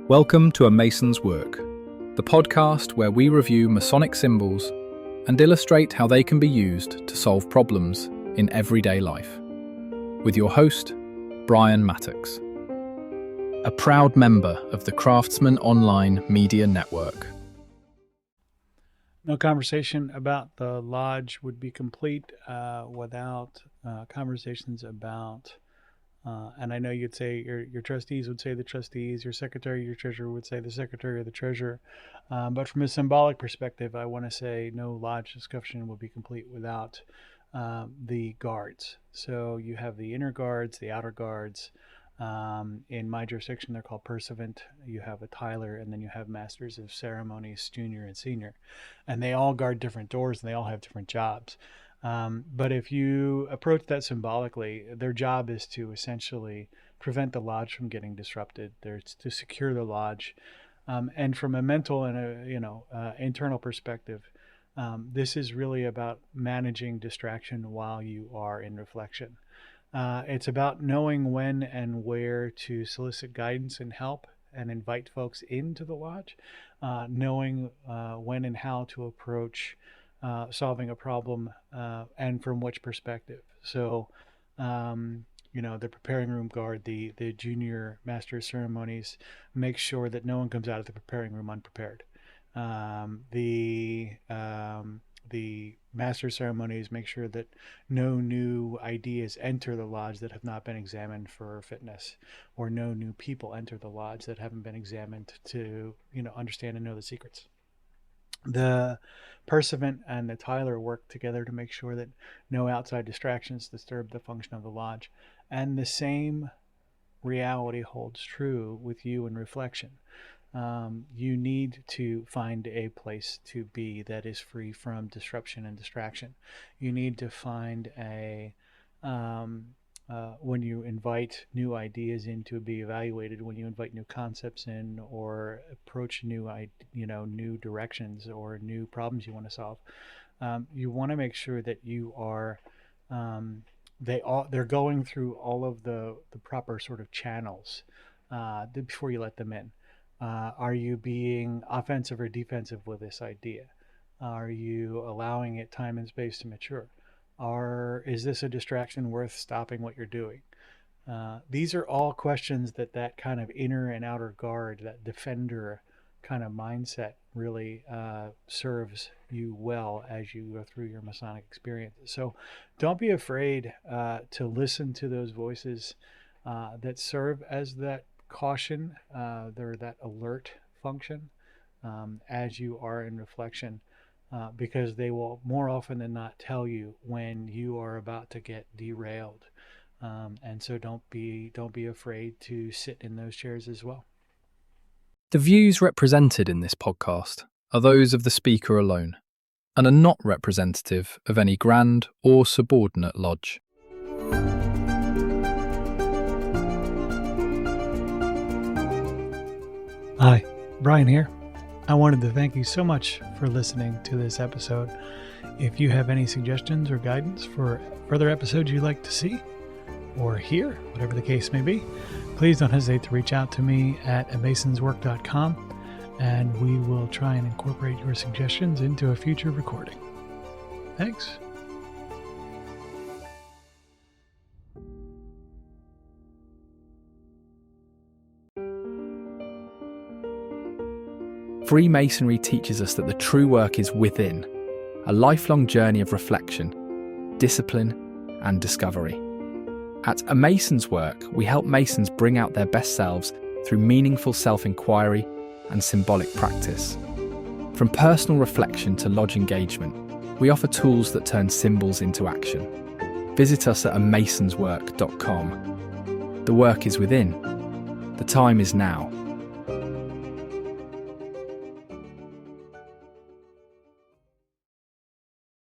Welcome to A Mason's Work, the podcast where we review Masonic symbols and illustrate how they can be used to solve problems in everyday life. With your host, Brian Mattox, a proud member of the Craftsman Online Media Network. No conversation about the lodge would be complete without conversations about, and I know you'd say your trustees would say the trustees, your secretary, your treasurer would say the secretary or the treasurer. But from a symbolic perspective, I want to say no lodge discussion would be complete without the guards. So you have the inner guards, the outer guards. In my jurisdiction, they're called pursuivant. You have a Tyler, and then you have masters of ceremonies, junior and senior, and they all guard different doors and they all have different jobs. But if you approach that symbolically, their job is to essentially prevent the lodge from getting disrupted. They're to secure the lodge, and from a mental and internal perspective, this is really about managing distraction while you are in reflection. It's about knowing when and where to solicit guidance and help and invite folks into the lodge, knowing when and how to approach solving a problem and from which perspective. So, the preparing room guard, the junior master of ceremonies, make sure that no one comes out of the preparing room unprepared. The master ceremonies make sure that no new ideas enter the lodge that have not been examined for fitness, or no new people enter the lodge that haven't been examined to, understand and know the secrets. The pursuivant and the Tyler work together to make sure that no outside distractions disturb the function of the lodge. And the same reality holds true with you in reflection. You need to find a place to be that is free from disruption and distraction. You need to find when you invite new ideas in to be evaluated, when you invite new concepts in or approach new directions or new problems you want to solve, you want to make sure that you are they're going through all of the proper sort of channels before you let them in. Are you being offensive or defensive with this idea? Are you allowing it time and space to mature? Is this a distraction worth stopping what you're doing? These are all questions that kind of inner and outer guard, that defender kind of mindset really serves you well as you go through your Masonic experiences. So don't be afraid to listen to those voices that serve as that caution, they're that alert function as you are in reflection, because they will more often than not tell you when you are about to get derailed, and so don't be afraid to sit in those chairs as well. The views represented in this podcast are those of the speaker alone and are not representative of any grand or subordinate lodge. Hi, Brian here. I wanted to thank you so much for listening to this episode. If you have any suggestions or guidance for further episodes you'd like to see or hear, whatever the case may be, please don't hesitate to reach out to me at amasonswork.com, and we will try and incorporate your suggestions into a future recording. Thanks. Freemasonry teaches us that the true work is within, a lifelong journey of reflection, discipline, and discovery. At A Mason's Work, we help Masons bring out their best selves through meaningful self-inquiry and symbolic practice. From personal reflection to lodge engagement, we offer tools that turn symbols into action. Visit us at amasonswork.com. The work is within. The time is now.